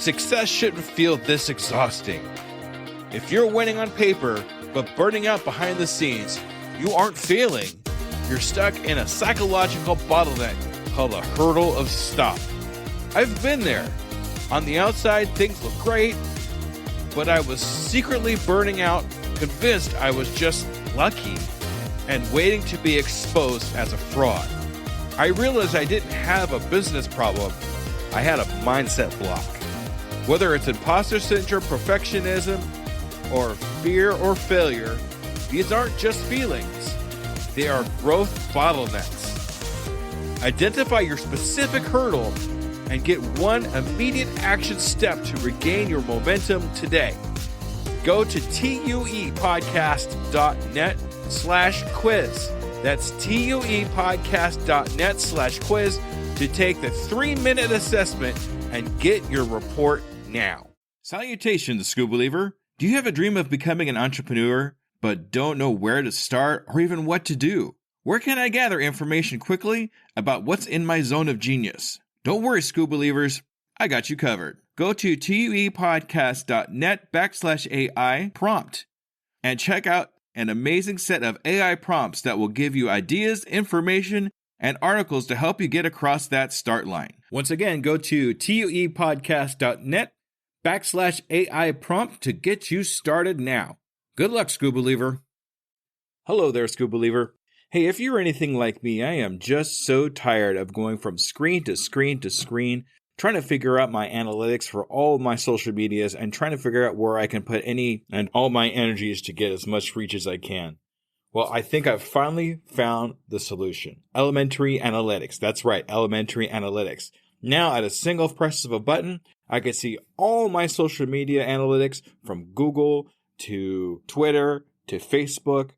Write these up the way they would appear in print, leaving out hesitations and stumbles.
success shouldn't feel this exhausting. If you're winning on paper, but burning out behind the scenes, you aren't failing. You're stuck in a psychological bottleneck called a hurdle of stop. I've been there. On the outside, things look great, but I was secretly burning out, convinced I was just lucky, and waiting to be exposed as a fraud. I realized I didn't have a business problem. I had a mindset block. Whether it's imposter syndrome, perfectionism, or fear or failure, these aren't just feelings. They are growth bottlenecks. Identify your specific hurdle and get one immediate action step to regain your momentum today. Go to tuepodcast.net/quiz. That's tuepodcast.net/quiz to take the 3-minute assessment and get your report now. Salutations, School Believer. Do you have a dream of becoming an entrepreneur, but don't know where to start or even what to do? Where can I gather information quickly about what's in my zone of genius? Don't worry, School Believers. I got you covered. Go to tuepodcast.net/AI prompt and check out an amazing set of AI prompts that will give you ideas, information, and articles to help you get across that start line. Once again, go to tuepodcast.net/AI prompt to get you started now. Good luck, School Believer. Hello there, School Believer. Hey, if you're anything like me, I am just so tired of going from screen to screen to screen, trying to figure out my analytics for all of my social medias and trying to figure out where I can put any and all my energies to get as much reach as I can. Well, I think I've finally found the solution. Elementary analytics. That's right, elementary analytics. Now, at a single press of a button, I can see all my social media analytics from Google to Twitter to Facebook,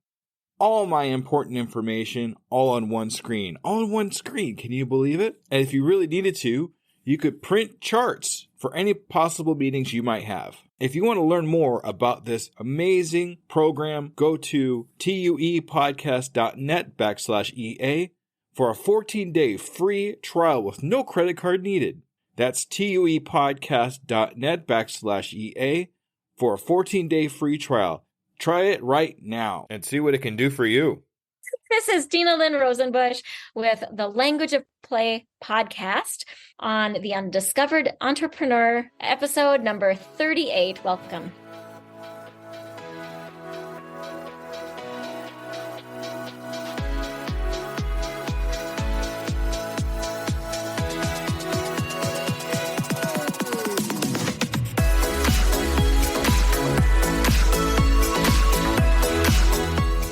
all my important information all on one screen. All on one screen. Can you believe it? And if you really needed to, you could print charts for any possible meetings you might have. If you want to learn more about this amazing program, go to tuepodcast.net/EA for a 14-day free trial with no credit card needed. That's tuepodcast.net/EA for a 14-day free trial. Try it right now and see what it can do for you. This is Dinalynn Rosenbush with the Language of Play podcast on the Undiscovered Entrepreneur, episode number 38. Welcome.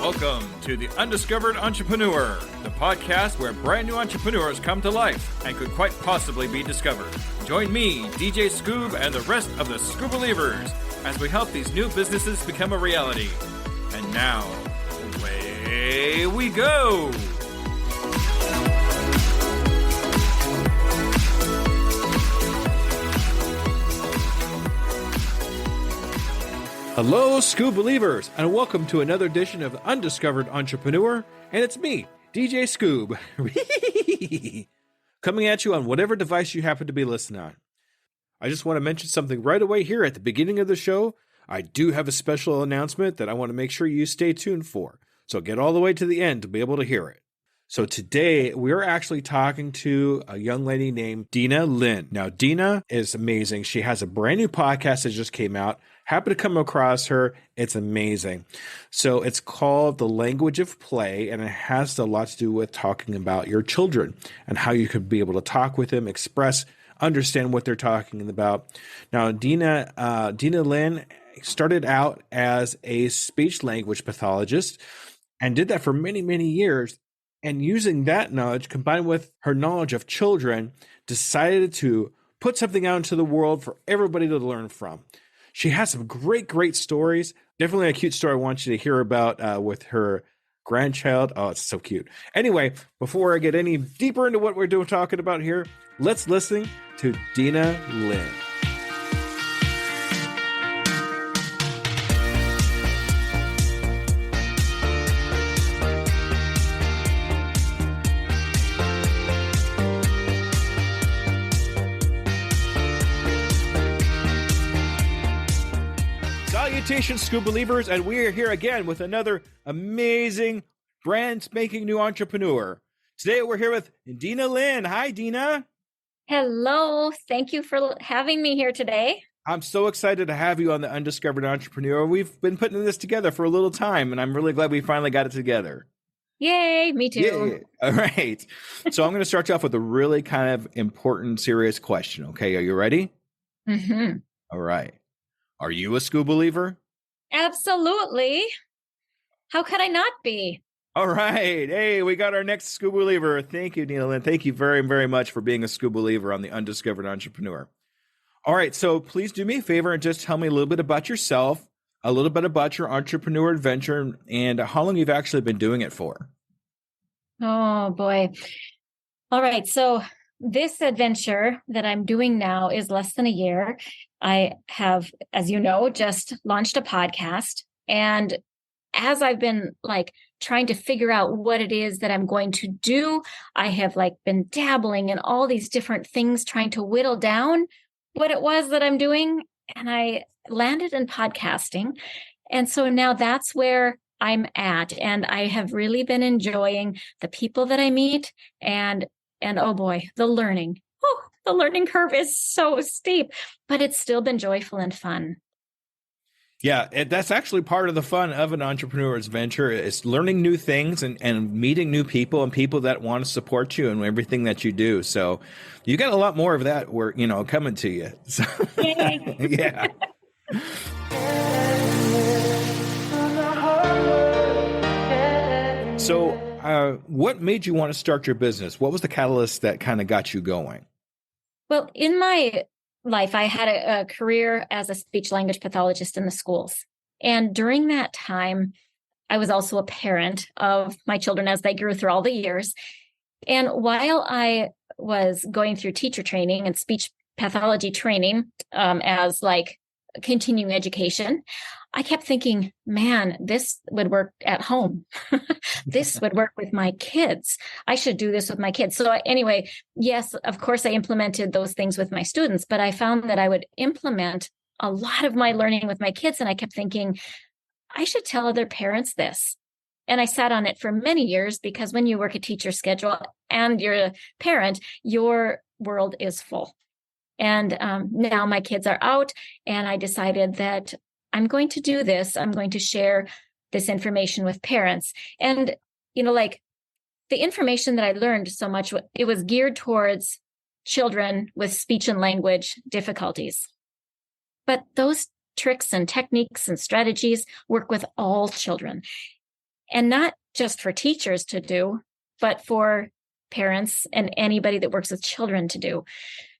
Welcome to the Undiscovered Entrepreneur, the podcast where brand new entrepreneurs come to life and could quite possibly be discovered. Join me, DJ Scoob, and the rest of the Scoob Believers as we help these new businesses become a reality. And now, away we go! Hello, Scoob Believers, and welcome to another edition of the Undiscovered Entrepreneur, and it's me, DJ Scoob, coming at you on whatever device you happen to be listening on. I just want to mention something right away here at the beginning of the show. I do have a special announcement that I want to make sure you stay tuned for, so get all the way to the end to be able to hear it. So today, we're actually talking to a young lady named Dinalynn. Now, Dina is amazing. She has a brand new podcast that just came out. Happen to come across her. It's amazing. So it's called The Language of Play, and it has a lot to do with talking about your children and how you could be able to talk with them, express, understand what they're talking about. Now, Dinalynn started out as a speech language pathologist and did that for many, many years. And using that knowledge combined with her knowledge of children, decided to put something out into the world for everybody to learn from. She has some great stories. Definitely a cute story I want you to hear about with her grandchild. Oh, it's so cute. Anyway, before I get any deeper into what we're talking about here, let's listen to Dinalynn. Salutations, Scuba Believers, and we are here again with another amazing, brand spanking new entrepreneur. Today we're here with Dinalynn. Hi, Dina. Hello. Thank you for having me here today. I'm so excited to have you on the Undiscovered Entrepreneur. We've been putting this together for a little time, and I'm really glad we finally got it together. Yay, me too. Yeah. All right. So I'm going to start you off with a really kind of important, serious question. Okay, are you ready? Mm-hmm. All right. Are you a scuba believer? Absolutely. How could I not be? All right. Hey, we got our next scuba believer. Thank you, Dinalynn. Thank you very, very much for being a scuba believer on the Undiscovered Entrepreneur. All right. So please do me a favor and just tell me a little bit about yourself, a little bit about your entrepreneur adventure, and how long you've actually been doing it for. Oh, boy. All right. So this adventure that I'm doing now is less than a year. I have, as you know, just launched a podcast. And as I've been trying to figure out what it is that I'm going to do, I have been dabbling in all these different things, trying to whittle down what it was that I'm doing. And I landed in podcasting. And so now that's where I'm at. And I have really been enjoying the people that I meet and oh boy, the learning. Oh, the learning curve is so steep, but it's still been joyful and fun. Yeah, that's actually part of the fun of an entrepreneur's venture is learning new things and meeting new people and people that want to support you in everything that you do. So you got a lot more of that coming to you. So, yeah. So what made you want to start your business? What was the catalyst that kind of got you going? Well, in my life, I had a career as a speech language pathologist in the schools. And during that time, I was also a parent of my children as they grew through all the years. And while I was going through teacher training and speech pathology training as continuing education, I kept thinking, man, this would work at home. This would work with my kids. I should do this with my kids. So anyway, yes, of course, I implemented those things with my students, but I found that I would implement a lot of my learning with my kids. And I kept thinking, I should tell other parents this. And I sat on it for many years because when you work a teacher schedule and you're a parent, your world is full. And now my kids are out and I decided that I'm going to do this. I'm going to share this information with parents. And, the information that I learned so much, it was geared towards children with speech and language difficulties. But those tricks and techniques and strategies work with all children. And not just for teachers to do, but for parents and anybody that works with children to do.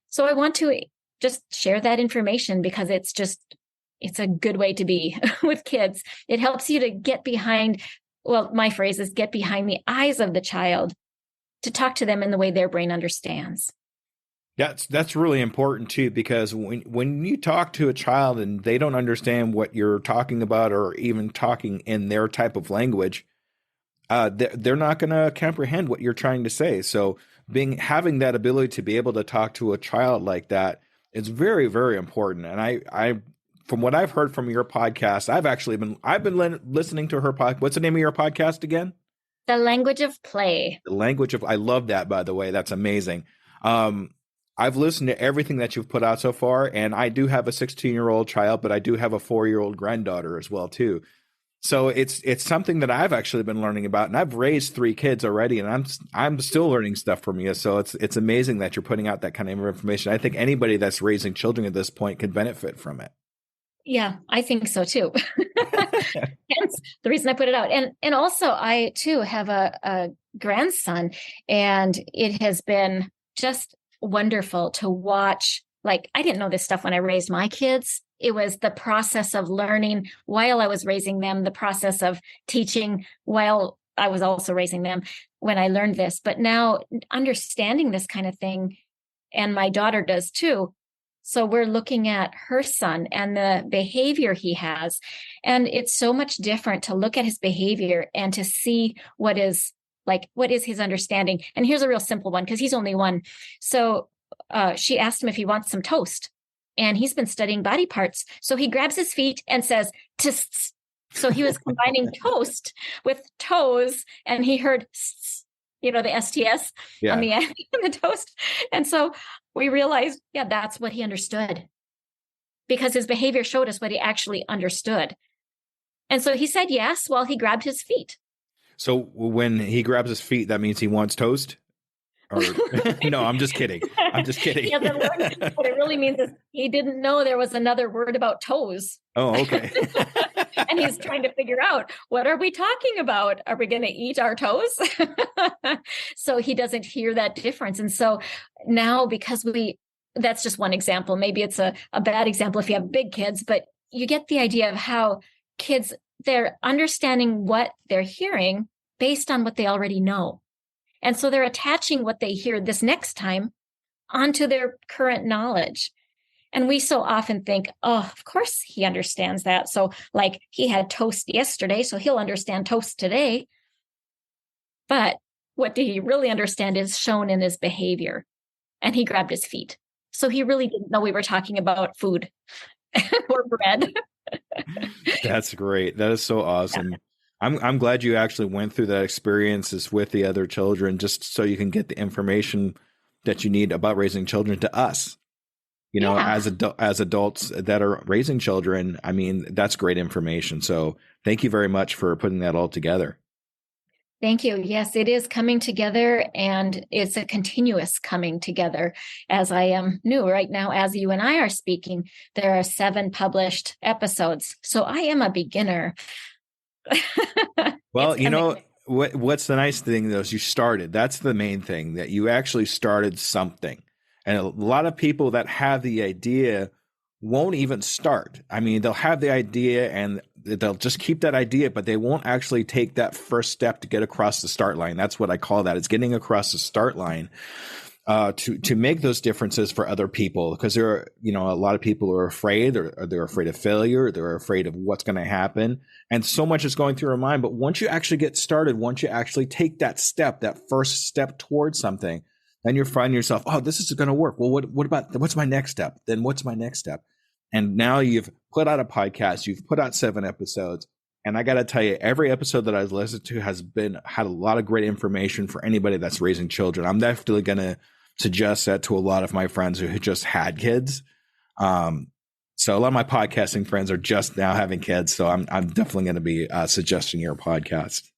So I want to just share that information because it's a good way to be with kids. It helps you to get behind, my phrase is get behind the eyes of the child to talk to them in the way their brain understands. That's really important too, because when you talk to a child and they don't understand what you're talking about or even talking in their type of language, they're not going to comprehend what you're trying to say. So having that ability to be able to talk to a child like that is very, very important. And I from what I've heard from your podcast, I've been listening to her podcast. What's the name of your podcast again? The Language of Play. I love that, by the way. That's amazing. I've listened to everything that you've put out so far, and I do have a 16-year-old child, but I do have a 4-year-old granddaughter as well too. So it's something that I've actually been learning about, and I've raised 3 kids already, and I'm still learning stuff from you. So it's amazing that you're putting out that kind of information. I think anybody that's raising children at this point could benefit from it. Yeah, I think so too. Hence the reason I put it out. And also I too have a grandson, and it has been just wonderful to watch. I didn't know this stuff when I raised my kids. It was the process of learning while I was raising them, the process of teaching while I was also raising them when I learned this. But now understanding this kind of thing, and my daughter does too. So we're looking at her son and the behavior he has. And it's so much different to look at his behavior and to see what is his understanding. And here's a real simple one, because he's only 1. So she asked him if he wants some toast. and he's been studying body parts. So he grabs his feet and says, "Tss." So he was combining toast with toes, and he heard, the STS on the end of the toast. And so we realized, that's what he understood, because his behavior showed us what he actually understood. And so he said yes while he grabbed his feet. So when he grabs his feet, that means he wants toast? Or no, I'm just kidding. I'm just kidding. What it really means is he didn't know there was another word about toes. Oh, okay. And he's trying to figure out, what are we talking about? Are we going to eat our toes? So he doesn't hear that difference. And so now, because that's just one example. Maybe it's a bad example if you have big kids, but you get the idea of how kids, they're understanding what they're hearing based on what they already know. And so they're attaching what they hear this next time onto their current knowledge. And we so often think, oh, of course he understands that. So like he had toast yesterday, so he'll understand toast today. But what did he really understand is shown in his behavior. And he grabbed his feet. So he really didn't know we were talking about food or bread. That's great. That is so awesome. Yeah. I'm glad you actually went through that experiences with the other children, just so you can get the information that you need about raising children to us. As adults that are raising children, I mean, that's great information. So thank you very much for putting that all together. Thank you. Yes, it is coming together, and it's a continuous coming together. As I am new right now, as you and I are speaking, there are 7 published episodes. So I am a beginner. Well, what's the nice thing though is you started. That's the main thing, that you actually started something. And a lot of people that have the idea won't even start. I mean, they'll have the idea and they'll just keep that idea, but they won't actually take that first step to get across the start line. That's what I call that. It's getting across the start line to make those differences for other people, because there are, a lot of people are afraid, or they're afraid of failure. They're afraid of what's going to happen. And so much is going through our mind. But once you actually get started, once you actually take that step, that first step towards something, then you're finding yourself, oh, this is going to work. Well, what's my next step? Then what's my next step? And now you've put out a podcast, you've put out 7 episodes. And I got to tell you, every episode that I've listened to had a lot of great information for anybody that's raising children. I'm definitely going to suggest that to a lot of my friends who just had kids. So a lot of my podcasting friends are just now having kids. So I'm definitely going to be suggesting your podcast.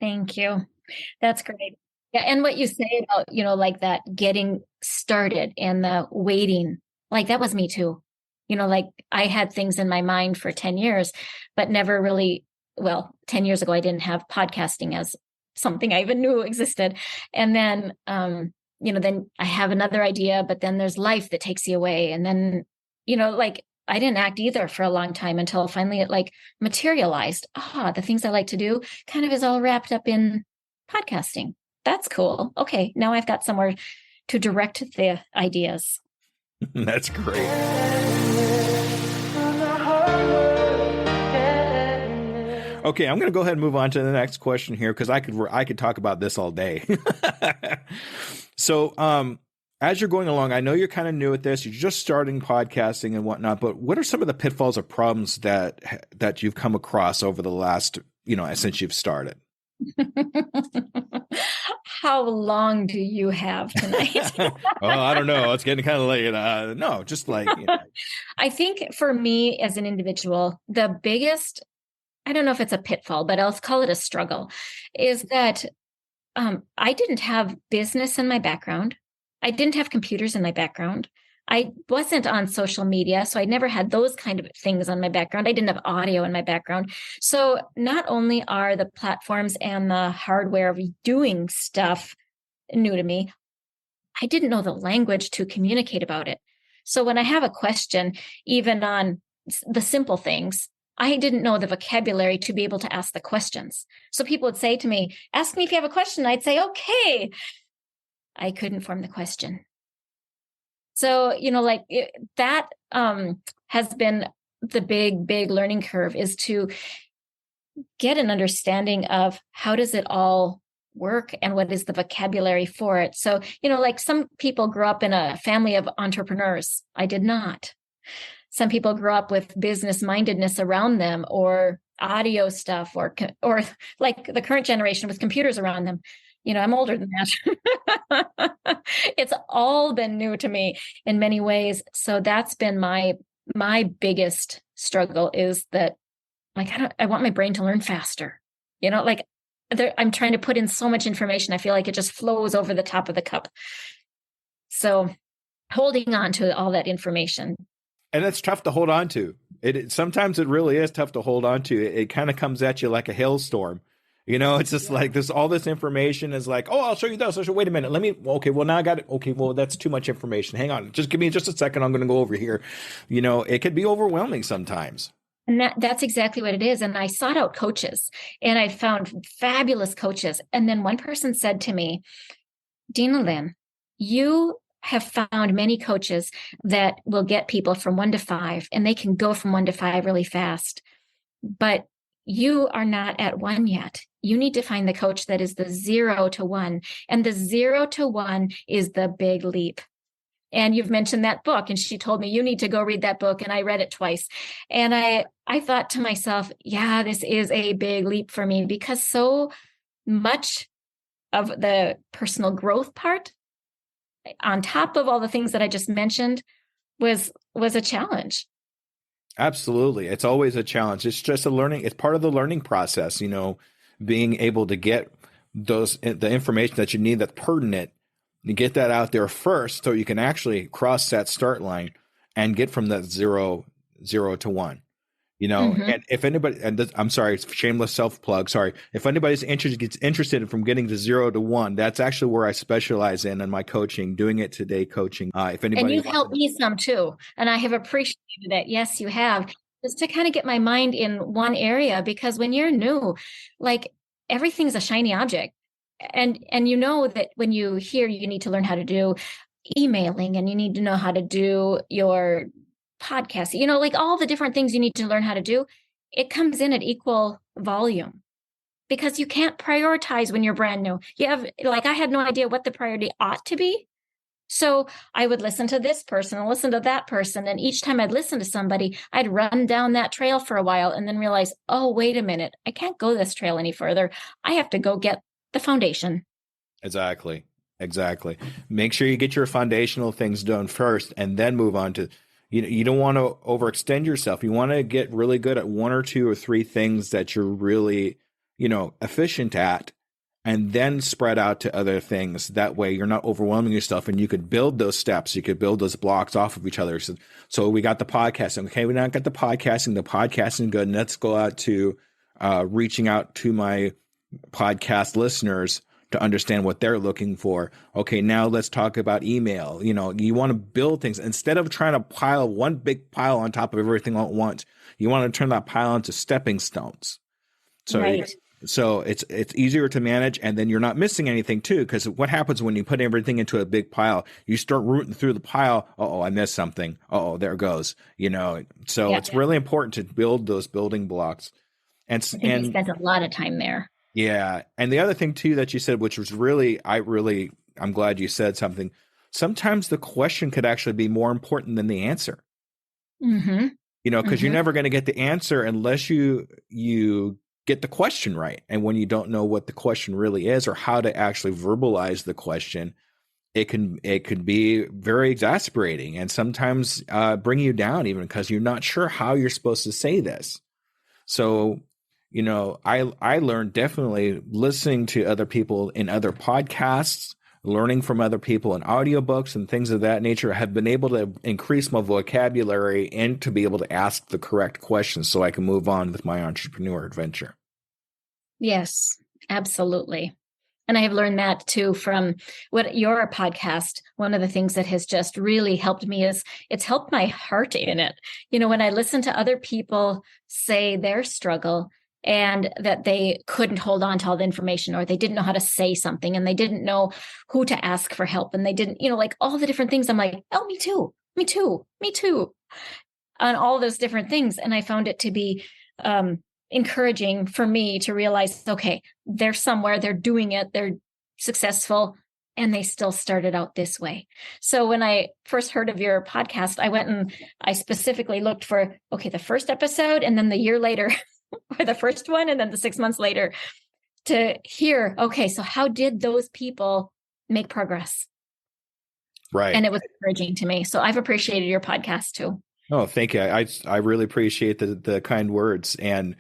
Thank you. That's great. Yeah. And what you say about, like that getting started and the waiting, like that was me too. Like I had things in my mind for 10 years, but never really, 10 years ago, I didn't have podcasting as something I even knew existed. And then, then I have another idea, but then there's life that takes you away. And then, like I didn't act either for a long time until finally it like materialized. The things I like to do kind of is all wrapped up in podcasting. That's cool. Okay. Now I've got somewhere to direct the ideas. That's great. Okay, I'm going to go ahead and move on to the next question here, because I could talk about this all day. So, as you're going along, I know you're kind of new at this. You're just starting podcasting and whatnot. But what are some of the pitfalls or problems that you've come across over the last, since you've started? How long do you have tonight? I don't know. It's getting kind of late. No, just like. I think for me as an individual, the biggest, I don't know if it's a pitfall, but I'll call it a struggle, is that I didn't have business in my background. I didn't have computers in my background. I wasn't on social media, so I never had those kind of things on my background. I didn't have audio in my background. So not only are the platforms and the hardware of doing stuff new to me, I didn't know the language to communicate about it. So when I have a question, even on the simple things, I didn't know the vocabulary to be able to ask the questions. So people would say to me, ask me if you have a question. I'd say, okay. I couldn't form the question. So, that has been the big learning curve, is to get an understanding of how does it all work and what is the vocabulary for it. So, like some people grew up in a family of entrepreneurs. I did not. Some people grew up with business mindedness around them, or audio stuff, or like the current generation with computers around them. I'm older than that. It's all been new to me in many ways. So that's been my biggest struggle, is that, like, I want my brain to learn faster. Like I'm trying to put in so much information. I feel like it just flows over the top of the cup. So holding on to all that information. And it's tough to hold on to. Sometimes it really is tough to hold on to. It kind of comes at you like a hailstorm. It's just like this, all this information is like, oh, I'll show you this. Wait a minute. Okay, well, now I got it. Okay, well, that's too much information. Hang on. Just give me just a second. I'm going to go over here. It could be overwhelming sometimes. And that's exactly what it is. And I sought out coaches, and I found fabulous coaches. And then one person said to me, Dinalynn, you have found many coaches that will get people from 1 to 5, and they can go from 1 to 5 really fast. But you are not at 1 yet. You need to find the coach that is the 0 to 1. And the 0 to 1 is the big leap. And you've mentioned that book. And she told me, you need to go read that book. And I read it twice. And I thought to myself, yeah, this is a big leap for me, because so much of the personal growth part, on top of all the things that I just mentioned, was a challenge. Absolutely. It's always a challenge. It's just it's part of the learning process, being able to get the information that you need that's pertinent, and get that out there first so you can actually cross that start line and get from that zero to 1. And if anybody, I'm sorry, shameless self plug. Sorry. If anybody's gets interested from getting to 0 to 1, that's actually where I specialize in my coaching, doing it today coaching. If anybody, and you've helped me some too. And I have appreciated it. Yes, you have, just to kind of get my mind in one area, because when you're new, like, everything's a shiny object. And that when you hear you need to learn how to do emailing, and you need to know how to do your podcast, like all the different things you need to learn how to do, it comes in at equal volume, because you can't prioritize when you're brand new. I had no idea what the priority ought to be. So I would listen to this person and listen to that person. And each time I'd listen to somebody, I'd run down that trail for a while and then realize, oh, wait a minute, I can't go this trail any further. I have to go get the foundation. Exactly. Make sure you get your foundational things done first, and then move on to, you don't want to overextend yourself. You want to get really good at 1 or 2 or 3 things that you're really, efficient at, and then spread out to other things. That way you're not overwhelming yourself, and you could build those steps. You could build those blocks off of each other. So we got the podcasting. Okay, we now got the podcasting good. And let's go out to reaching out to my podcast listeners to understand what they're looking for. Okay, now let's talk about email. You want to build things instead of trying to pile one big pile on top of everything all at once. You want to turn that pile into stepping stones. So, right. So it's easier to manage, and then you're not missing anything too. Because what happens when you put everything into a big pile? You start rooting through the pile. Oh, I missed something. Oh, there it goes. So it's really important to build those building blocks. And he spends a lot of time there. Yeah. And the other thing too that you said, which was I'm glad you said something. Sometimes the question could actually be more important than the answer. Mm-hmm. Because you're never going to get the answer unless you get the question right. And when you don't know what the question really is, or how to actually verbalize the question, it could be very exasperating, and sometimes bring you down, even because you're not sure how you're supposed to say this. So, I learned definitely listening to other people in other podcasts, learning from other people in audiobooks and things of that nature. I have been able to increase my vocabulary and to be able to ask the correct questions so I can move on with my entrepreneur adventure. Yes, absolutely. And I have learned that too from what your podcast. One of the things that has just really helped me is it's helped my heart in it. When I listen to other people say their struggle, and that they couldn't hold on to all the information, or they didn't know how to say something, and they didn't know who to ask for help, and they didn't, like all the different things. I'm like, oh, me too, on all those different things. And I found it to be encouraging for me to realize, okay, they're somewhere, they're doing it, they're successful, and they still started out this way. So when I first heard of your podcast, I went and I specifically looked for, okay, the first episode, and then the year later, or the first one, and then the 6 months later, to hear, okay, so how did those people make progress? Right. And it was encouraging to me. So I've appreciated your podcast too. Oh, thank you. I really appreciate the kind words. And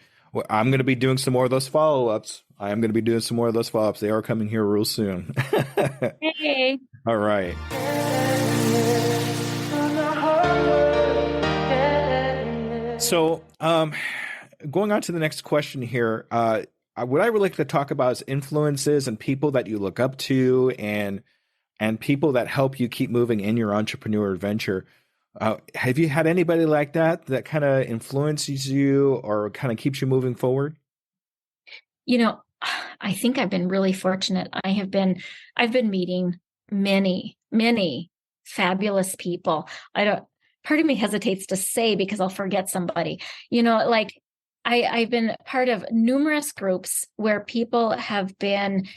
I'm going to be doing some more of those follow-ups. I am going to be doing some more of those follow-ups. They are coming here real soon. Hey. All right. So, going on to the next question here, what I would like to talk about is influences and people that you look up to and people that help you keep moving in your entrepreneur adventure. Have you had anybody like that kind of influences you or kind of keeps you moving forward? I think I've been really fortunate. I've been meeting many, many fabulous people. Part of me hesitates to say because I'll forget somebody, I've been part of numerous groups where people have been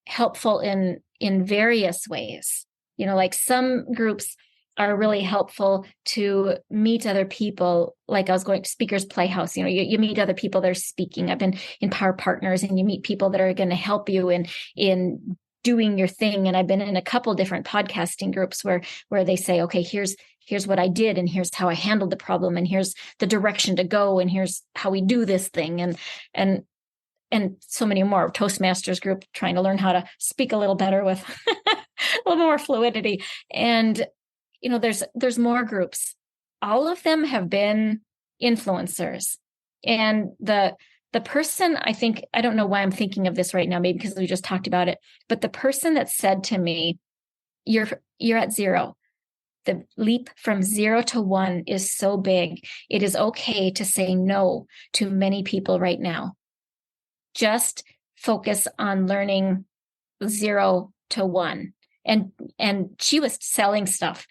helpful in various ways. Like some groups are really helpful to meet other people. Like I was going to Speakers Playhouse, you meet other people that are speaking. I've been in Power Partners, and you meet people that are going to help you in doing your thing. And I've been in a couple different podcasting groups where they say, okay, here's what I did, and here's how I handled the problem, and here's the direction to go, and here's how we do this thing. And so many more. Toastmasters group, trying to learn how to speak a little better with a little more fluidity. And there's more groups. All of them have been influencers. And the person, I don't know why I'm thinking of this right now, maybe because we just talked about it, but the person that said to me, you're at zero. The leap from 0 to 1 is so big. It is okay to say no to many people right now. Just focus on learning 0 to 1. And she was selling stuff.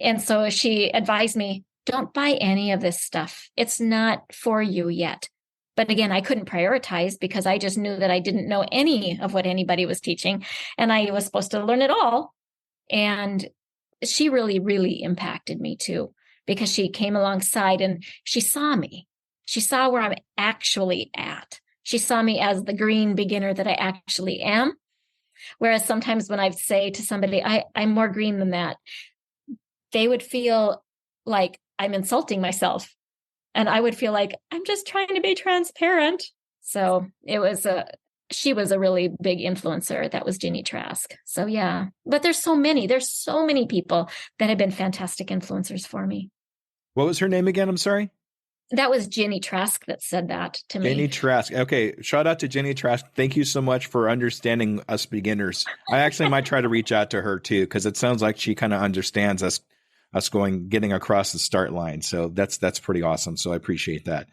And so she advised me, don't buy any of this stuff. It's not for you yet. But again, I couldn't prioritize because I just knew that I didn't know any of what anybody was teaching. And I was supposed to learn it all. And she really, really impacted me too, because she came alongside and she saw me. She saw where I'm actually at. She saw me as the green beginner that I actually am. Whereas sometimes when I say to somebody, I'm more green than that, they would feel like I'm insulting myself. And I would feel like I'm just trying to be transparent. So she was a really big influencer. That was Ginny Trask. So yeah, but there's so many people that have been fantastic influencers for me. What was her name again? I'm sorry. That was Ginny Trask that said that to me. Ginny Trask. Okay. Shout out to Ginny Trask. Thank you so much for understanding us beginners. I actually might try to reach out to her too, because it sounds like she kind of understands us getting across the start line. So that's pretty awesome. So I appreciate that.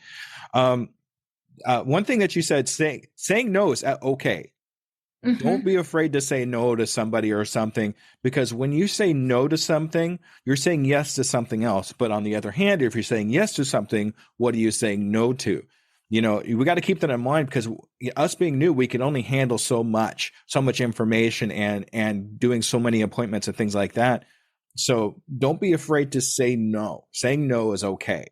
One thing that you said, saying no is okay. Mm-hmm. Don't be afraid to say no to somebody or something, because when you say no to something, you're saying yes to something else. But on the other hand, if you're saying yes to something, what are you saying no to? We got to keep that in mind, because us being new, we can only handle so much information and doing so many appointments and things like that. So don't be afraid to say no. Saying no is okay.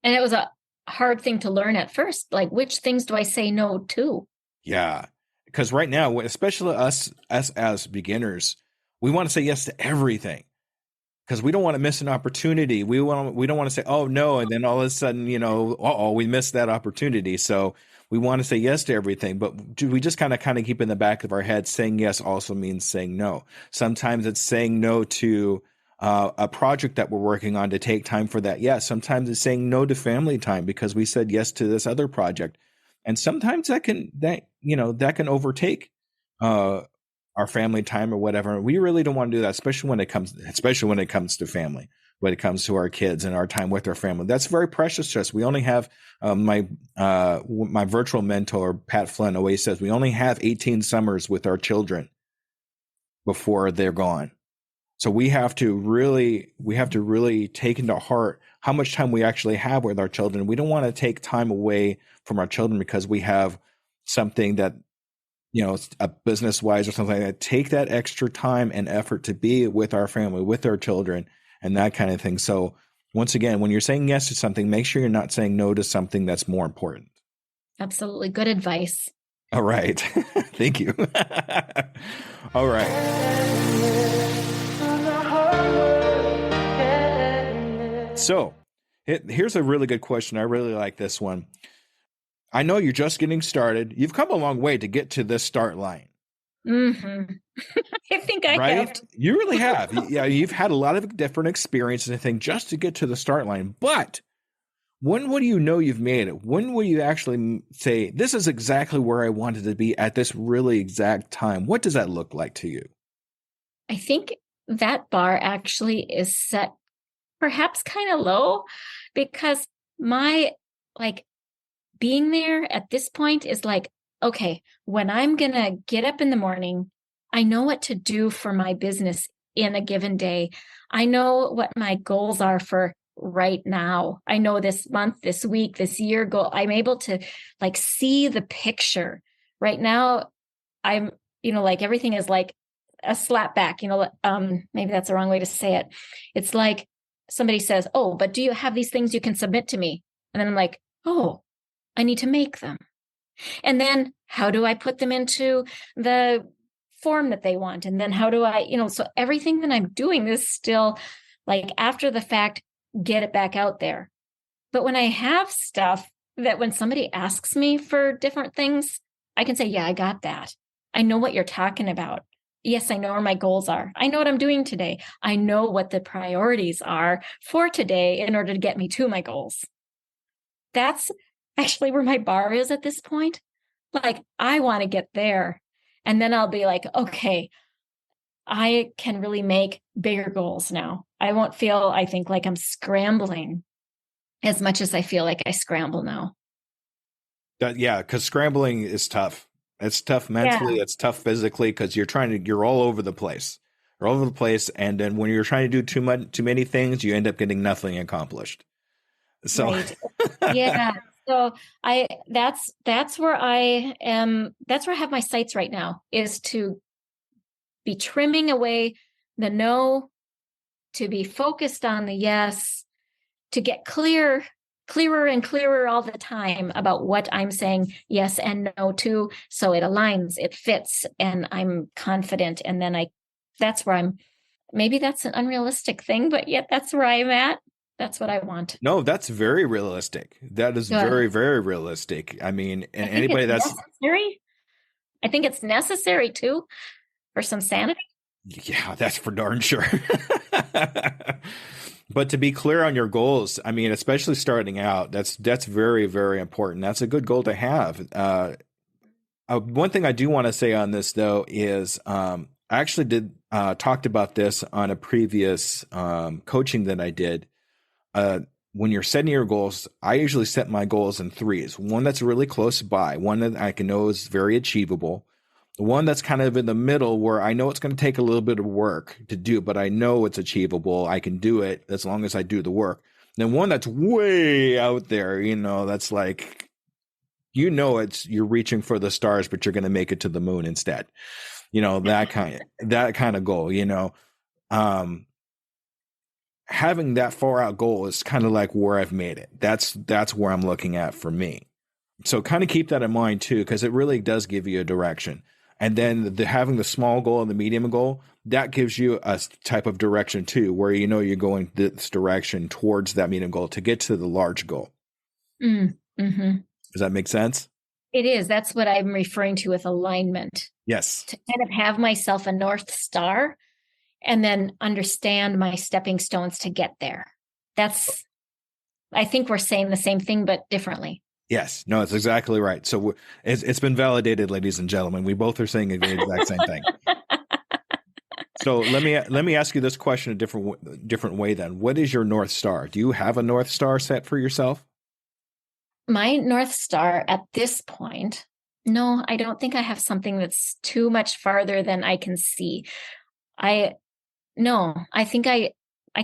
And it was a hard thing to learn at first. Like, which things do I say no to? Yeah. Because right now, especially us as beginners, we want to say yes to everything, because we don't want to miss an opportunity. We don't want to say, oh no, and then all of a sudden, we missed that opportunity. So we want to say yes to everything, but we just kind of keep in the back of our head, saying yes also means saying no. Sometimes it's saying no to a project that we're working on to take time for that. Yes. Sometimes it's saying no to family time because we said yes to this other project. And sometimes that can overtake our family time or whatever. We really don't want to do that, especially when it comes to family, when it comes to our kids and our time with our family. That's very precious to us. We only have my virtual mentor, Pat Flynn, always says we only have 18 summers with our children before they're gone. So we have to really take into heart how much time we actually have with our children. We don't want to take time away from our children because we have something that, a business wise or something like that. Take that extra time and effort to be with our family, with our children, and that kind of thing. So once again, when you're saying yes to something, make sure you're not saying no to something that's more important. Absolutely. Good advice. All right. Thank you. All right. So here's a really good question. I really like this one. I know you're just getting started. You've come a long way to get to this start line. Mm-hmm. I think I have. You really have. Yeah, you've had a lot of different experiences, I think, just to get to the start line. But when will you know you've made it? When will you actually say, this is exactly where I wanted to be at this really exact time? What does that look like to you? I think that bar actually is set perhaps kind of low, because my being there at this point is like, okay, when I'm going to get up in the morning, I know what to do for my business in a given day. I know what my goals are for right now. I know this month, this week, this year goal. I'm able to see the picture. Right now, I'm, everything is like a slap back, maybe that's the wrong way to say it. It's like somebody says, oh, but do you have these things you can submit to me? And then I'm like, oh, I need to make them. And then how do I put them into the form that they want? And then how do I, so everything that I'm doing is still after the fact, get it back out there. But when I have stuff that when somebody asks me for different things, I can say, yeah, I got that. I know what you're talking about. Yes, I know where my goals are. I know what I'm doing today. I know what the priorities are for today in order to get me to my goals. That's actually where my bar is at this point. I want to get there. And then I'll be like, okay, I can really make bigger goals now. I won't feel, I think, like I'm scrambling as much as I feel like I scramble now. Because scrambling is tough. It's tough mentally. It's tough physically because you're all over the place. You're all over the place. And then when you're trying to do too many things, you end up getting nothing accomplished. So, right. Yeah. So that's where I am. That's where I have my sights right now, is to be trimming away the no, to be focused on the yes, to get clearer and clearer all the time about what I'm saying yes and no to. So it aligns, it fits, and I'm confident. And then that's where maybe that's an unrealistic thing, but yet that's where I'm at. That's what I want. No, that's very realistic. That is very, very realistic. I mean, and anybody that's necessary. I think it's necessary too for some sanity. Yeah, that's for darn sure. But to be clear on your goals, I mean, especially starting out, that's very, very important. That's a good goal to have. One thing I do want to say on this though is I actually did talked about this on a previous coaching that I did. When you're setting your goals, I usually set my goals in threes. One that's really close by, one that I can know is very achievable, one that's kind of in the middle where I know it's going to take a little bit of work to do, but I know it's achievable. I can do it as long as I do the work. Then one that's way out there, that's like, you're reaching for the stars, but you're going to make it to the moon instead. That kind of goal, having that far out goal is kind of like where I've made it. That's where I'm looking at for me. So kind of keep that in mind too, because it really does give you a direction. And then having the small goal and the medium goal, that gives you a type of direction too, where you're going this direction towards that medium goal to get to the large goal. Mm-hmm. Does that make sense? It is. That's what I'm referring to with alignment. Yes. To kind of have myself a North Star and then understand my stepping stones to get there. I think we're saying the same thing, but differently. Yes, no, it's exactly right. So it's been validated, ladies and gentlemen. We both are saying the exact same thing. So let me ask you this question a different way then. What is your North Star? Do you have a North Star set for yourself? My North Star at this point, no, I don't think I have something that's too much farther than I can see. No, I think I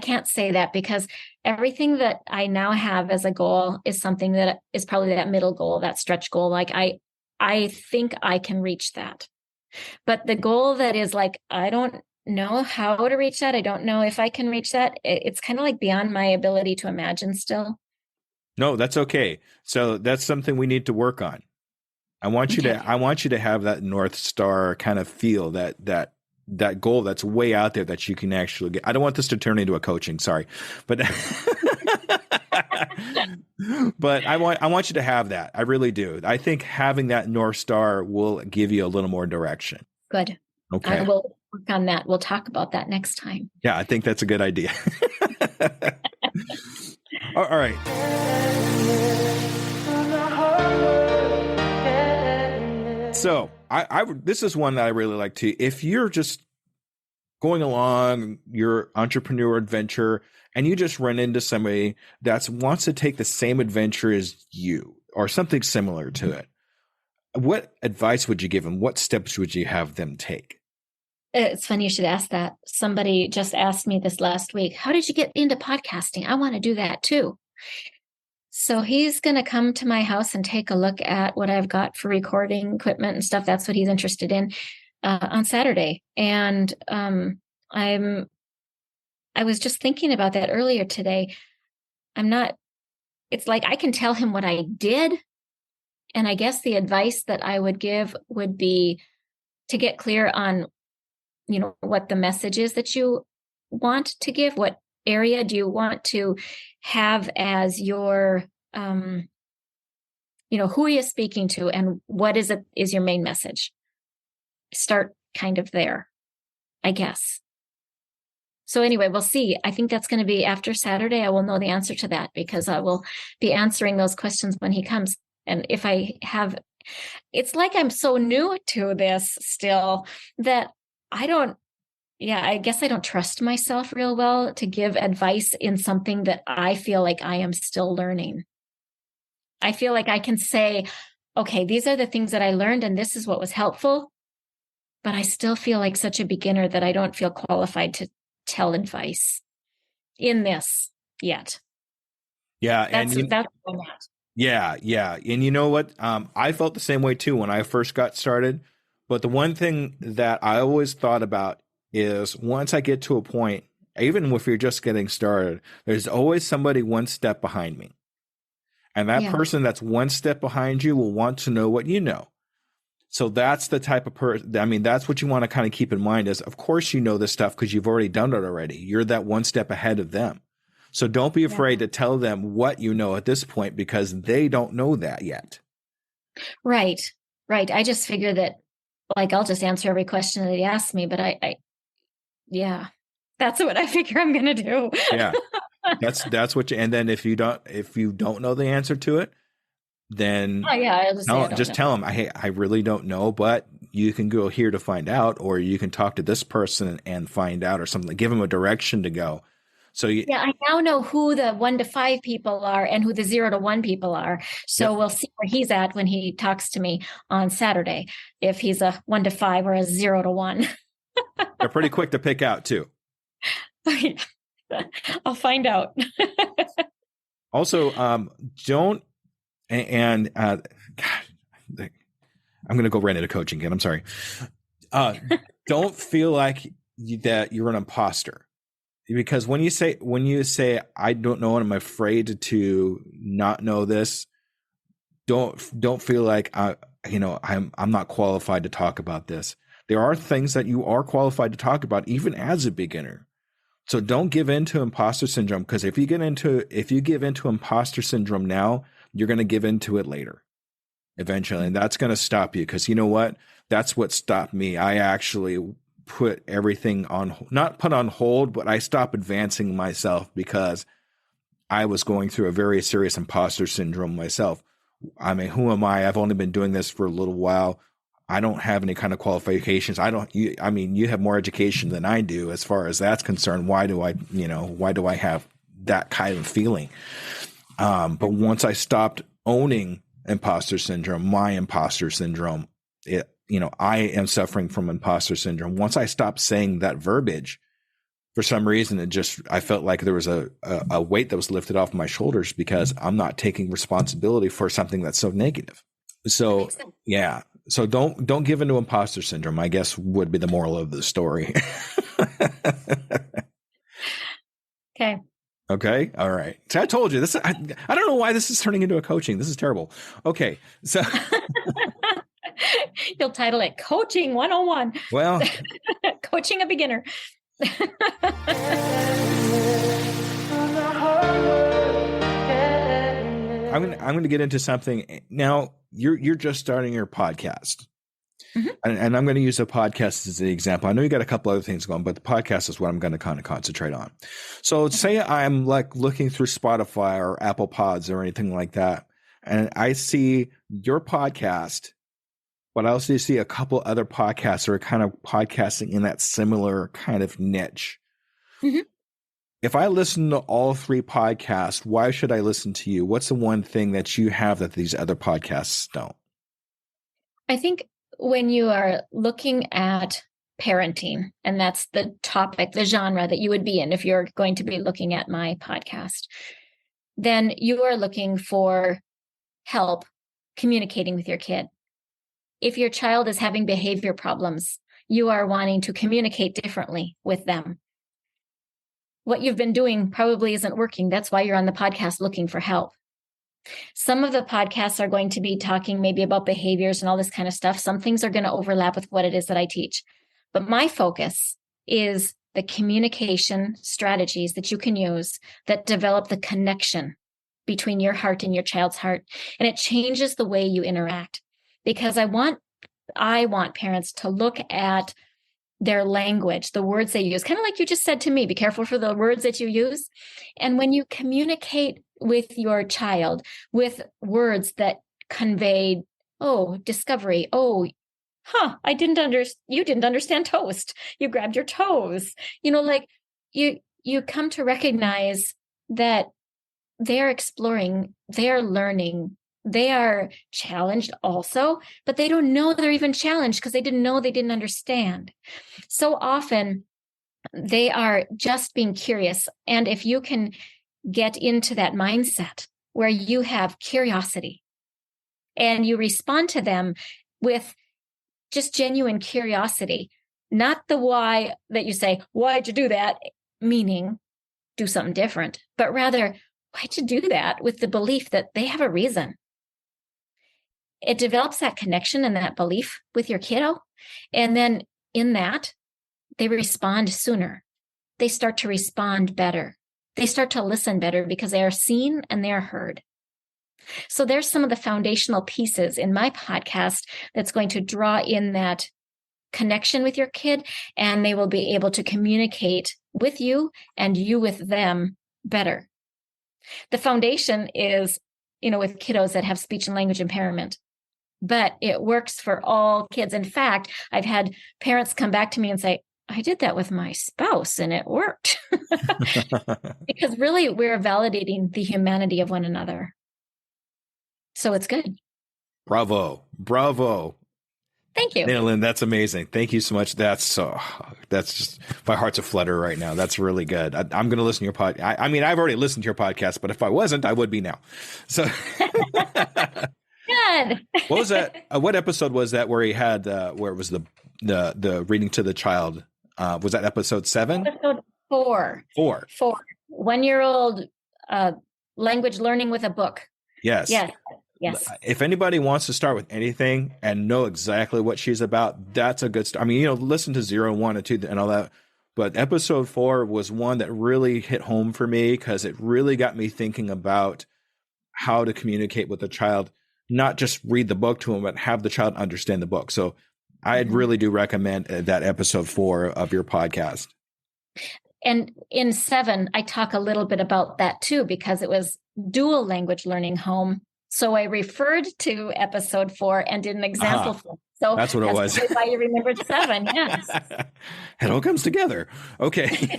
can't say that because everything that I now have as a goal is something that is probably that middle goal, that stretch goal. Like I think I can reach that. But the goal that is like, I don't know how to reach that. I don't know if I can reach that. It's kind of like beyond my ability to imagine still. No, that's okay. So that's something we need to work on. Okay. I want you to have that North Star kind of feel, that goal that's way out there that you can actually get. I don't want this to turn into a coaching, sorry. But but I want you to have that. I really do. I think having that North Star will give you a little more direction. Good. I Okay. will work on that. We'll talk about that next time. Yeah, I think that's a good idea. All right. So I this is one that I really like too. If you're just going along your entrepreneurial adventure and you just run into somebody that wants to take the same adventure as you or something similar to it, what advice would you give them? What steps would you have them take? It's funny you should ask that. Somebody just asked me this last week, how did you get into podcasting? I want to do that too. So he's going to come to my house and take a look at what I've got for recording equipment and stuff. That's what he's interested in on Saturday. And I was just thinking about that earlier today. It's like I can tell him what I did. And I guess the advice that I would give would be to get clear on, what the message is that you want to give. What area do you want to have as your, who are you speaking to and what is your main message? Start kind of there, I guess. So anyway, we'll see. I think that's going to be after Saturday. I will know the answer to that because I will be answering those questions when he comes. And if it's like I'm so new to this still that I guess I don't trust myself real well to give advice in something that I feel like I am still learning. I feel like I can say, okay, these are the things that I learned and this is what was helpful. But I still feel like such a beginner that I don't feel qualified to tell advice in this yet. Yeah. That's where I'm at. Yeah. Yeah. And you know what? I felt the same way too when I first got started. But the one thing that I always thought about is once I get to a point, even if you're just getting started, there's always somebody one step behind me. And that person that's one step behind you will want to know what you know. So that's the type of person, that's what you want to kind of keep in mind is, of course, you know this stuff because you've already done it already. You're that one step ahead of them. So don't be afraid to tell them what you know at this point because they don't know that yet. Right. I just figure that I'll just answer every question that he asks me, but that's what I figure I'm going to do. Yeah. That's what and then if you don't know the answer to it, then I'll just tell them, hey, I really don't know, but you can go here to find out, or you can talk to this person and find out or something. Give them a direction to go. So I now know who the 1 to 5 people are and who the 0 to 1 people are. So we'll see where he's at when he talks to me on Saturday, if he's a 1 to 5 or a 0 to 1. They're pretty quick to pick out too. I'll find out. Also, don't, and God, I'm going to go right into coaching again. I'm sorry. Don't feel like that you're an imposter. Because when you say I don't know and I'm afraid to not know this, don't feel like I'm not qualified to talk about this. There are things that you are qualified to talk about even as a beginner. So don't give in to imposter syndrome, because if you give into imposter syndrome now, you're going to give into it later eventually, and that's going to stop you, because you know what? That's what stopped me. I actually put everything not put on hold, but I stopped advancing myself because I was going through a very serious imposter syndrome myself. I mean, who am I? I've only been doing this for a little while. I don't have any kind of qualifications. You have more education than I do as far as that's concerned. Why do I have that kind of feeling? But once I stopped owning imposter syndrome, my imposter syndrome, I am suffering from imposter syndrome. Once I stopped saying that verbiage, For some reason, I felt like there was a weight that was lifted off my shoulders because I'm not taking responsibility for something that's so negative. So, yeah. So don't give into imposter syndrome, I guess would be the moral of the story. Okay. Okay. All right. So I told you this. I don't know why this is turning into a coaching. This is terrible. Okay. So you'll title it Coaching 101. Well, Coaching a beginner. I'm going to get into something now. You're just starting your podcast. Mm-hmm. And I'm going to use a podcast as an example. I know you got a couple other things going, but the podcast is what I'm going to kind of concentrate on. So say I'm like looking through Spotify or Apple Pods or anything like that, and I see your podcast, but I also see a couple other podcasts that are kind of podcasting in that similar kind of niche. Mm-hmm. If I listen to all three podcasts, why should I listen to you? What's the one thing that you have that these other podcasts don't? I think when you are looking at parenting, and that's the topic, the genre that you would be in if you're going to be looking at my podcast, then you are looking for help communicating with your kid. If your child is having behavior problems, you are wanting to communicate differently with them. What you've been doing probably isn't working. That's why you're on the podcast looking for help. Some of the podcasts are going to be talking maybe about behaviors and all this kind of stuff. Some things are going to overlap with what it is that I teach. But my focus is the communication strategies that you can use that develop the connection between your heart and your child's heart. And it changes the way you interact. Because I want parents to look at their language, the words they use, kind of like you just said to me, be careful for the words that you use. And when you communicate with your child with words that convey, discovery, you didn't understand toast. You grabbed your toes. You come to recognize that they're exploring, they're learning, they are challenged also, but they don't know they're even challenged because they didn't know they didn't understand. So often they are just being curious. And if you can get into that mindset where you have curiosity and you respond to them with just genuine curiosity, not the why that you say, why'd you do that? Meaning do something different, but rather, why'd you do that? With the belief that they have a reason. It develops that connection and that belief with your kiddo. And then in that, they respond sooner. They start to respond better. They start to listen better because they are seen and they are heard. So there's some of the foundational pieces in my podcast that's going to draw in that connection with your kid, and they will be able to communicate with you and you with them better. The foundation is, with kiddos that have speech and language impairment. But it works for all kids. In fact, I've had parents come back to me and say, I did that with my spouse and it worked. Because really, we're validating the humanity of one another. So it's good. Bravo. Thank you. Dinalynn, that's amazing. Thank you so much. That's just, my heart's aflutter right now. That's really good. I'm going to listen to your podcast. I mean, I've already listened to your podcast, but if I wasn't, I would be now. So good. What was that? What episode was that where he had, where it was the reading to the child? Was that episode 7? Episode 4. 4. 1-year-old language learning with a book. Yes. If anybody wants to start with anything and know exactly what she's about, that's a good start. I mean, listen to 0, 1, and 2 and all that. But episode 4 was one that really hit home for me because it really got me thinking about how to communicate with a child, not just read the book to them, but have the child understand the book. So I really do recommend that episode 4 of your podcast. And in 7, I talk a little bit about that too, because it was dual language learning home. So I referred to episode 4 and did an example. So that's what it was. That's why you remembered 7. Yes. It all comes together. Okay.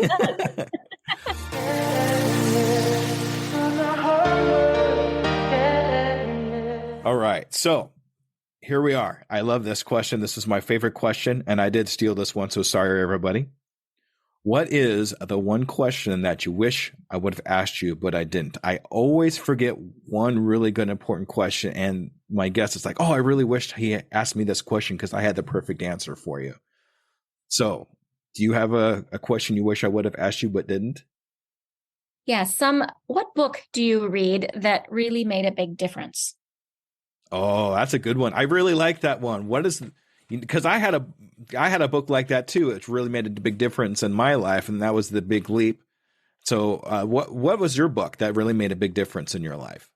All right. So here we are. I love this question. This is my favorite question. And I did steal this one. So sorry, everybody. What is the one question that you wish I would have asked you, but I didn't? I always forget one really good, important question. And my guess is like, oh, I really wished he asked me this question because I had the perfect answer for you. So do you have a question you wish I would have asked you, but didn't? Yeah. What book do you read that really made a big difference? Oh, that's a good one. I really like that one. What is, because I had a book like that too. It really made a big difference in my life, and that was The Big Leap. So, what was your book that really made a big difference in your life?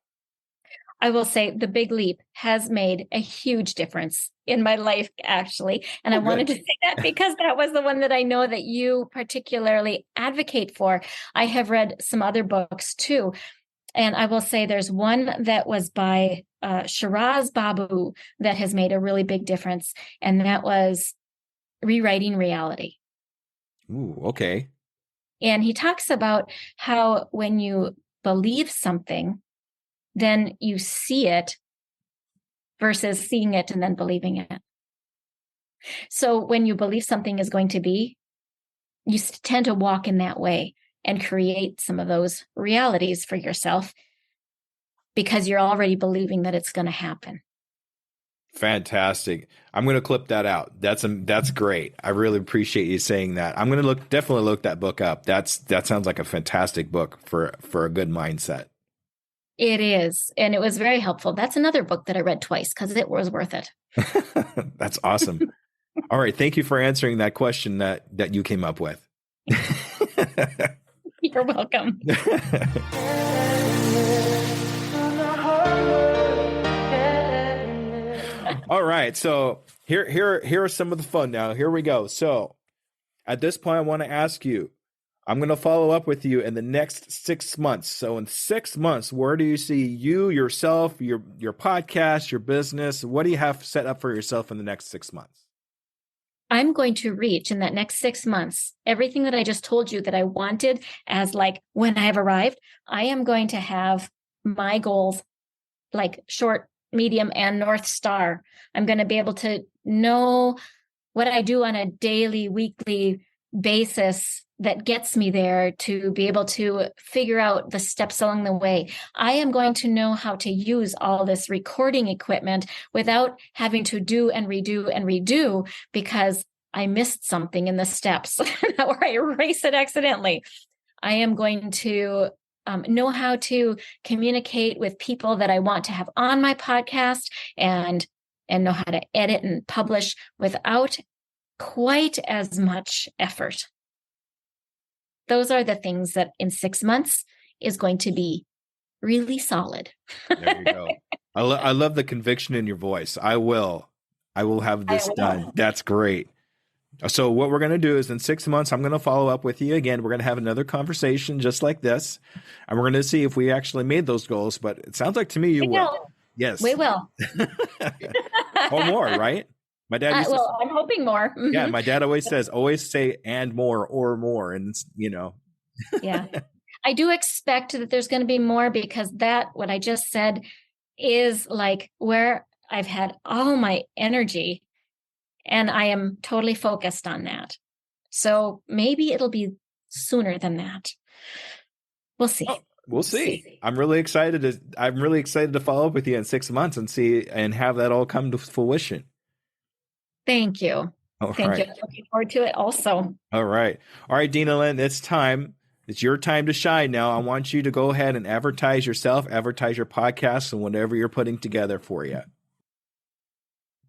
I will say The Big Leap has made a huge difference in my life, actually. And I wanted to say that because that was the one that I know that you particularly advocate for. I have read some other books too. And I will say there's one that was by Shiraz Babu that has made a really big difference. And that was Rewriting Reality. Ooh, okay. And he talks about how when you believe something, then you see it versus seeing it and then believing it. So when you believe something is going to be, you tend to walk in that way and create some of those realities for yourself because you're already believing that it's going to happen. Fantastic. I'm going to clip that out. That's great. I really appreciate you saying that. I'm going to definitely look that book up. That sounds like a fantastic book for a good mindset. It is. And it was very helpful. That's another book that I read twice because it was worth it. That's awesome. All right. Thank you for answering that question that you came up with. You're welcome. All right. So here are some of the fun now. Here we go. So at this point, I want to ask you, I'm going to follow up with you in the next 6 months. So in 6 months, where do you see you, yourself, your podcast, your business? What do you have set up for yourself in the next 6 months? I'm going to reach in that next 6 months everything that I just told you that I wanted as like when I have arrived. I am going to have my goals like short, medium, and North Star. I'm going to be able to know what I do on a daily, weekly basis that gets me there, to be able to figure out the steps along the way. I am going to know how to use all this recording equipment without having to do and redo because I missed something in the steps or I erase it accidentally. I am going to know how to communicate with people that I want to have on my podcast and know how to edit and publish without quite as much effort. Those are the things that in 6 months is going to be really solid. There you go. I love the conviction in your voice. I will have this done. That's great. So what we're going to do is in 6 months, I'm going to follow up with you again. We're going to have another conversation just like this. And we're going to see if we actually made those goals. But it sounds like to me you will. Yes. We will. Or more, right? My dad used well, I'm hoping more. Mm-hmm. Yeah, my dad always says, always say and more or more. And, Yeah. I do expect that there's going to be more because what I just said is like where I've had all my energy and I am totally focused on that. So maybe it'll be sooner than that. We'll see. Oh, we'll see. I'm really excited to follow up with you in 6 months and see and have that all come to fruition. Thank you. Thank you. I'm looking forward to it also. All right, Dinalynn, it's time. It's your time to shine now. I want you to go ahead and advertise yourself, advertise your podcast, and whatever you're putting together for you.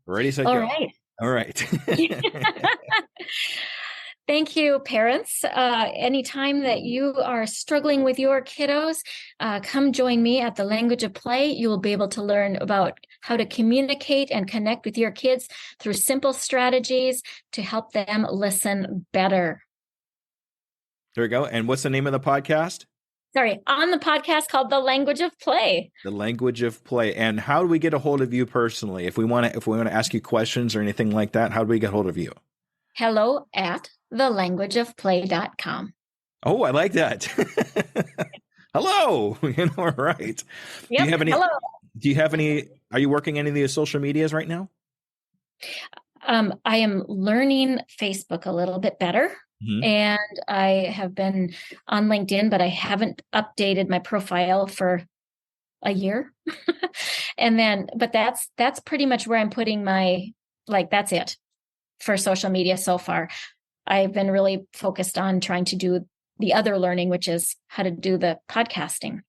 Ready, set, go. All right. Thank you, parents. Anytime that you are struggling with your kiddos, come join me at the Language of Play. You will be able to learn about how to communicate and connect with your kids through simple strategies to help them listen better. There we go. And what's the name of the podcast? On the podcast called The Language of Play. The Language of Play. And how do we get a hold of you personally? If we want to ask you questions or anything like that, how do we get a hold of you? hello@thelanguageofplay.com. Oh, I like that. Hello. Right. Yep, hello. Are you working any of the social medias right now? I am learning Facebook a little bit better. Mhm. And I have been on LinkedIn, but I haven't updated my profile for a year. But that's pretty much where I'm putting that's it for social media so far. I've been really focused on trying to do the other learning, which is how to do the podcasting.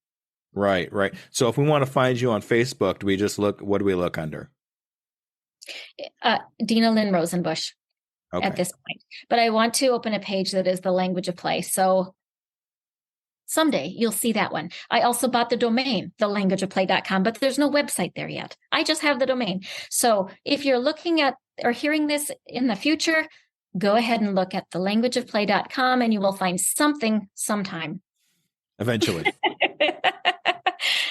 Right, right. So if we want to find you on Facebook, do we just look, what do we look under? Dinalynn Rosenbush at Okay. this point. But I want to open a page that is the language of play. So someday you'll see that one. I also bought the domain, thelanguageofplay.com, but there's no website there yet. I just have the domain. So if you're looking at or hearing this in the future, go ahead and look at thelanguageofplay.com and you will find something sometime. Eventually.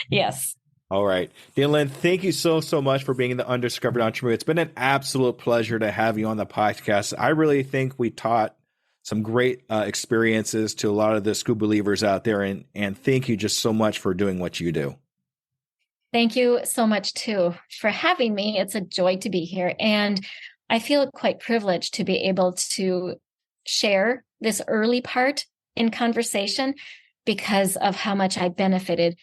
Yes. All right. Dinalynn, thank you so much for being the Undiscovered Entrepreneur. It's been an absolute pleasure to have you on the podcast. I really think we taught some great experiences to a lot of the school believers out there. And thank you just so much for doing what you do. Thank you so much, too, for having me. It's a joy to be here. And I feel quite privileged to be able to share this early part in conversation because of how much I benefited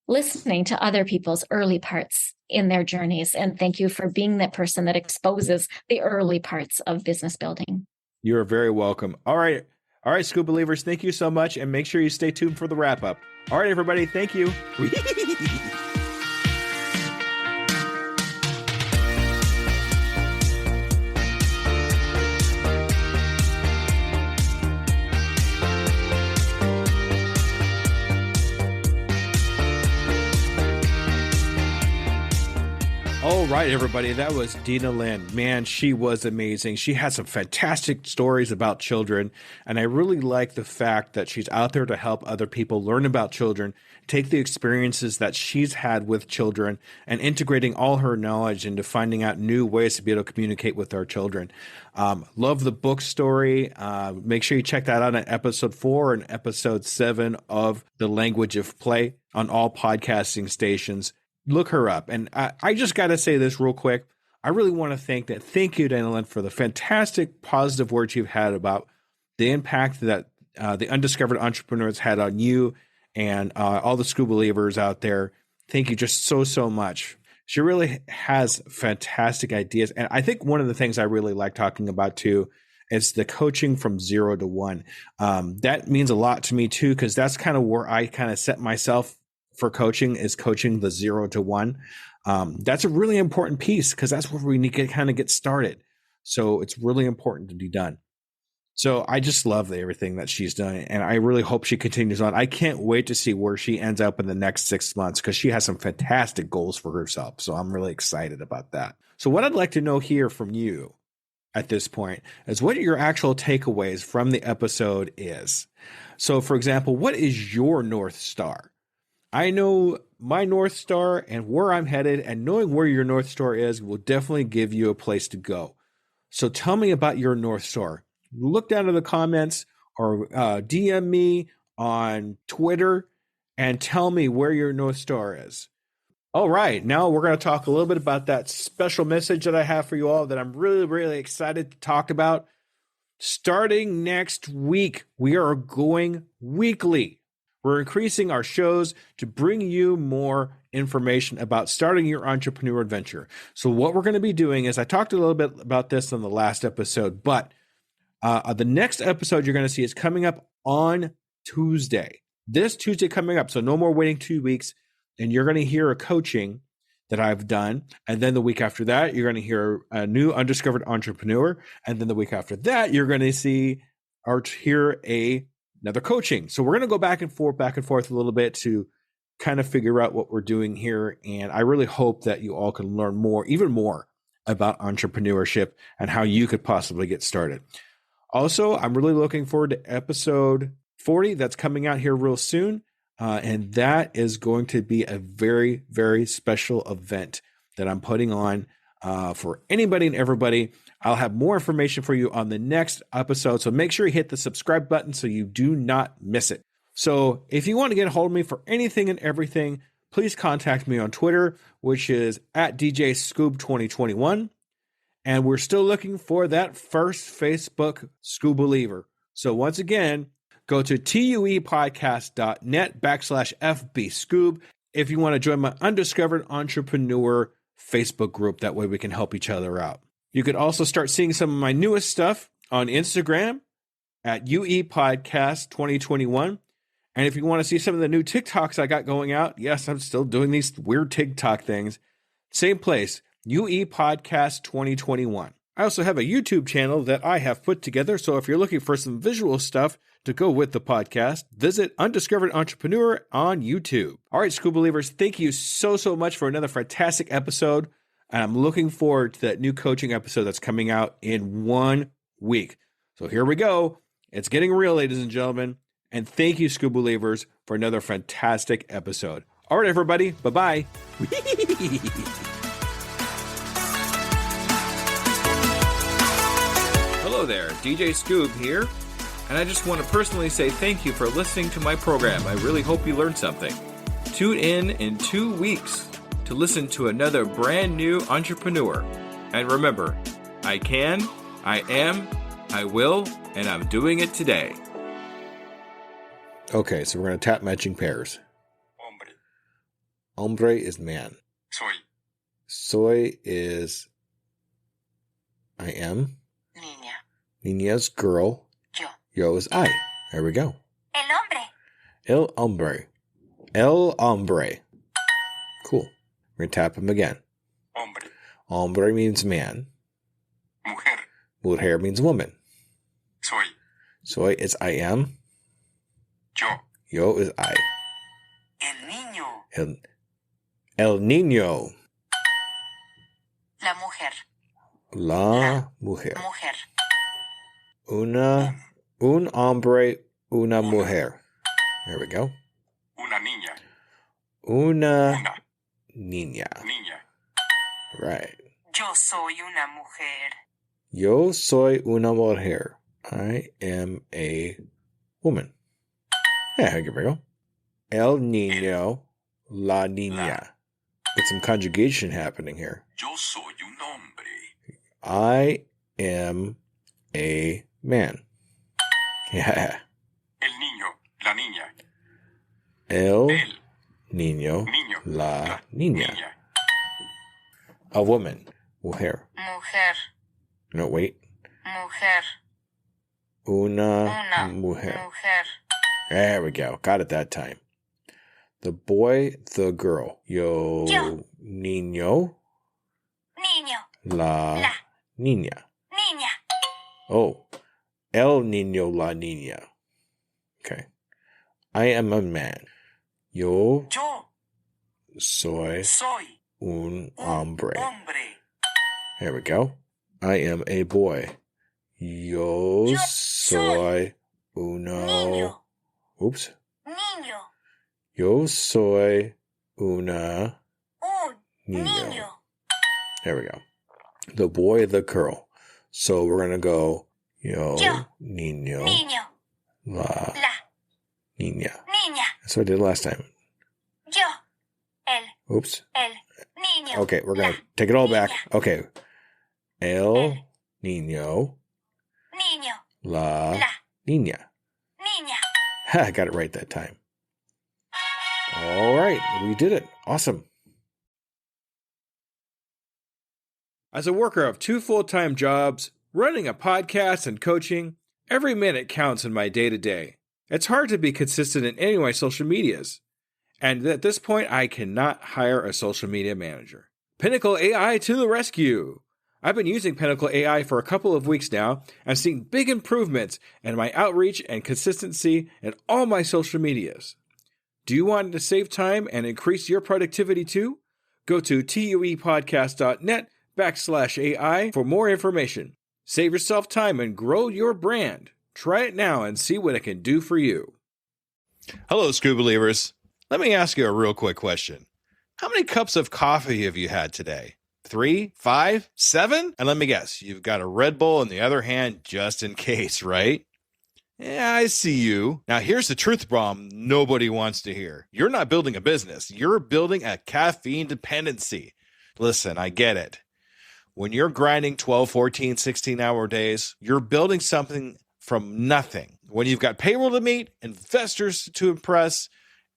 listening to other people's early parts in their journeys. And thank you for being that person that exposes the early parts of business building. You're very welcome. All right. All right, school believers, thank you so much. And make sure you stay tuned for the wrap up. All right, everybody. Thank you. All right, everybody. That was Dinalynn. Man, she was amazing. She had some fantastic stories about children. And I really like the fact that she's out there to help other people learn about children, take the experiences that she's had with children, and integrating all her knowledge into finding out new ways to be able to communicate with our children. Love the book story. Make sure you check that out in episode 4 and episode 7 of The Language of Play on all podcasting stations. Look her up. And I just got to say this real quick. I really want to thank you, Dinalynn, for the fantastic positive words you've had about the impact that the Undiscovered Entrepreneurs had on you and all the school believers out there. Thank you just so much. She really has fantastic ideas. And I think one of the things I really like talking about too is the coaching from 0 to 1. That means a lot to me too, because that's kind of where I kind of set myself for coaching, is coaching the 0 to 1. That's a really important piece because that's where we need to kind of get started. So it's really important to be done. So I just love everything that she's done, and I really hope she continues on. I can't wait to see where she ends up in the next 6 months because she has some fantastic goals for herself. So I'm really excited about that. So what I'd like to know here from you at this point is what your actual takeaways from the episode is. So for example, what is your North Star? I know my North Star and where I'm headed, and knowing where your North Star is will definitely give you a place to go. So tell me about your North Star. Look down in the comments or DM me on Twitter and tell me where your North Star is. All right, now we're going to talk a little bit about that special message that I have for you all that I'm really excited to talk about. Starting next week, we are going weekly. We're increasing our shows to bring you more information about starting your entrepreneur adventure. So what we're going to be doing is, I talked a little bit about this in the last episode, but the next episode you're going to see is coming up on Tuesday. This Tuesday coming up. So no more waiting 2 weeks. And you're going to hear a coaching that I've done. And then the week after that, you're going to hear a new Undiscovered Entrepreneur. And then the week after that, you're going to see or hear another coaching. So we're going to go back and forth a little bit to kind of figure out what we're doing here. And I really hope that you all can learn more, even more about entrepreneurship and how you could possibly get started. Also, I'm really looking forward to episode 40 that's coming out here real soon. And that is going to be a very special event that I'm putting on for anybody and everybody. I'll have more information for you on the next episode. So make sure you hit the subscribe button so you do not miss it. So if you want to get a hold of me for anything and everything, please contact me on Twitter, which is at DJScoob2021. And we're still looking for that first Facebook school believer. So once again, go to tuepodcast.net/FB if you want to join my Undiscovered Entrepreneur Facebook group. That way we can help each other out. You could also start seeing some of my newest stuff on Instagram at UEPodcast 2021. And if you want to see some of the new TikToks I got going out, yes, I'm still doing these weird TikTok things. Same place, UEPodcast 2021. I also have a YouTube channel that I have put together, so if you're looking for some visual stuff to go with the podcast, visit Undiscovered Entrepreneur on YouTube. All right, School Believers, thank you so much for another fantastic episode. And I'm looking forward to that new coaching episode that's coming out in 1 week. So here we go. It's getting real, ladies and gentlemen. And thank you, School Believers, for another fantastic episode. All right, everybody. Bye-bye. Hello there, DJ Scoob here. And I just want to personally say thank you for listening to my program. I really hope you learned something. Tune in 2 weeks to listen to another brand new entrepreneur. And remember, I can, I am, I will, and I'm doing it today. Okay, so we're going to tap matching pairs. Hombre. Hombre is man. Soy. Soy is I am. Niña. Niña's girl. Yo. Yo is I. There we go. El hombre. El hombre. El hombre. Cool. We're going to tap him again. Hombre. Hombre means man. Mujer. Mujer means woman. Soy. Soy is I am. Yo. Yo is I. El niño. El niño. La mujer. La mujer. Mujer. Un hombre, una mujer. There we go. Una niña. Una Una niña. niña. Right. Yo soy una mujer. Yo soy una mujer. I am a woman. Yeah, here we go. El niño, la niña. Get some conjugation happening here. Yo soy un hombre. I am a man. Yeah. El niño. La niña. El El niño, niño. la niña. Niña. A woman. Mujer. Mujer. No, wait. Mujer. Una mujer. Mujer. There we go. Got it that time. The boy, the girl. Yo niño, Niño. la La niña. niña. Oh, el niño, la niña. Okay. I am a man. Yo Yo soy soy un un hombre. hombre. There we go. I am a boy. Yo soy uno. Niño. Oops. Niño. Yo soy una Un niño. niño. There we go. The boy, the girl. So we're going to go yo niño, Niño. la La niña. niña. That's what I did last time. Yo. El Oops. niño. Okay, we're going to La take it all back. niña. Okay. El niño, Niño. la La niña. niña. I got it right that time. All right, we did it. Awesome. As a worker of 2 full-time jobs, running a podcast and coaching, every minute counts in my day-to-day. It's hard to be consistent in any of my social medias. And at this point, I cannot hire a social media manager. Pinnacle AI to the rescue! I've been using Pinnacle AI for a couple of weeks now and seeing big improvements in my outreach and consistency in all my social medias. Do you want to save time and increase your productivity too? Go to tuepodcast.net/AI for more information. Save yourself time and grow your brand. Try it now and see what it can do for you. Hello, Scoob Believers. Let me ask you a real quick question. How many cups of coffee have you had today? 3, 5, 7? And let me guess, you've got a Red Bull in the other hand just in case, right? Yeah, I see you. Now here's the truth bomb nobody wants to hear. You're not building a business. You're building a caffeine dependency. Listen, I get it. When you're grinding 12, 14, 16-hour days, you're building something from nothing when you've got payroll to meet, investors to impress,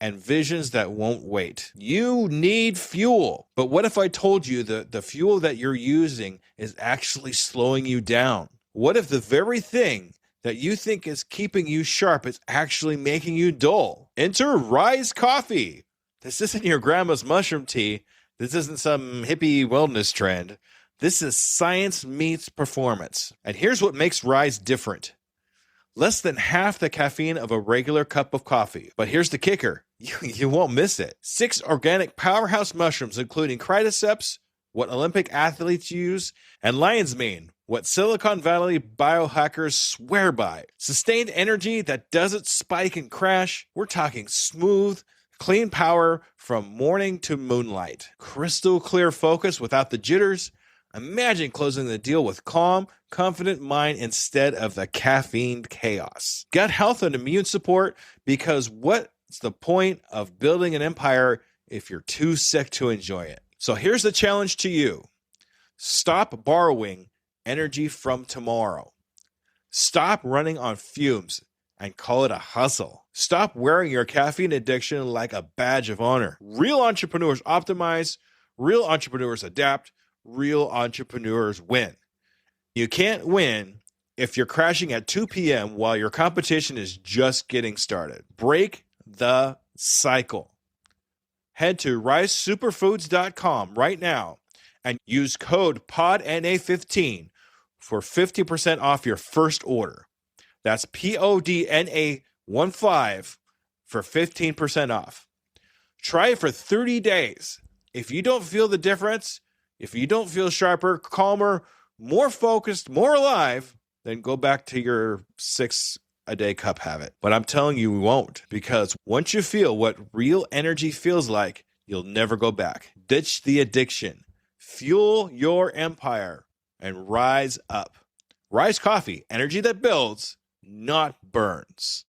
and visions that won't wait. You need fuel. But what if I told you that the fuel that you're using is actually slowing you down? What if the very thing that you think is keeping you sharp is actually making you dull? Enter Rise Coffee. This isn't your grandma's mushroom tea. This isn't some hippie wellness trend. This is science meets performance. And here's what makes Rise different. Less than half the caffeine of a regular cup of coffee. But here's the kicker. You won't miss it. 6 organic powerhouse mushrooms, including cordyceps, what Olympic athletes use, and lion's mane, what Silicon Valley biohackers swear by. Sustained energy that doesn't spike and crash. We're talking smooth, clean power from morning to moonlight. Crystal clear focus without the jitters. Imagine closing the deal with calm, confident mind instead of the caffeine chaos. Gut health and immune support, because what's the point of building an empire if you're too sick to enjoy it? So here's the challenge to you. Stop borrowing energy from tomorrow. Stop running on fumes and call it a hustle. Stop wearing your caffeine addiction like a badge of honor. Real entrepreneurs optimize, real entrepreneurs adapt, real entrepreneurs win. You can't win if you're crashing at 2 p.m. while your competition is just getting started. Break the cycle. Head to risesuperfoods.com right now and use code PODNA15 for 50% off your first order. That's PODNA15 for 15% off. Try it for 30 days. If you don't feel the difference, if you don't feel sharper, calmer, more focused, more alive, then go back to your 6-a-day cup habit. But I'm telling you, we won't, because once you feel what real energy feels like, you'll never go back. Ditch the addiction, fuel your empire, and rise up. Rise Coffee, energy that builds, not burns.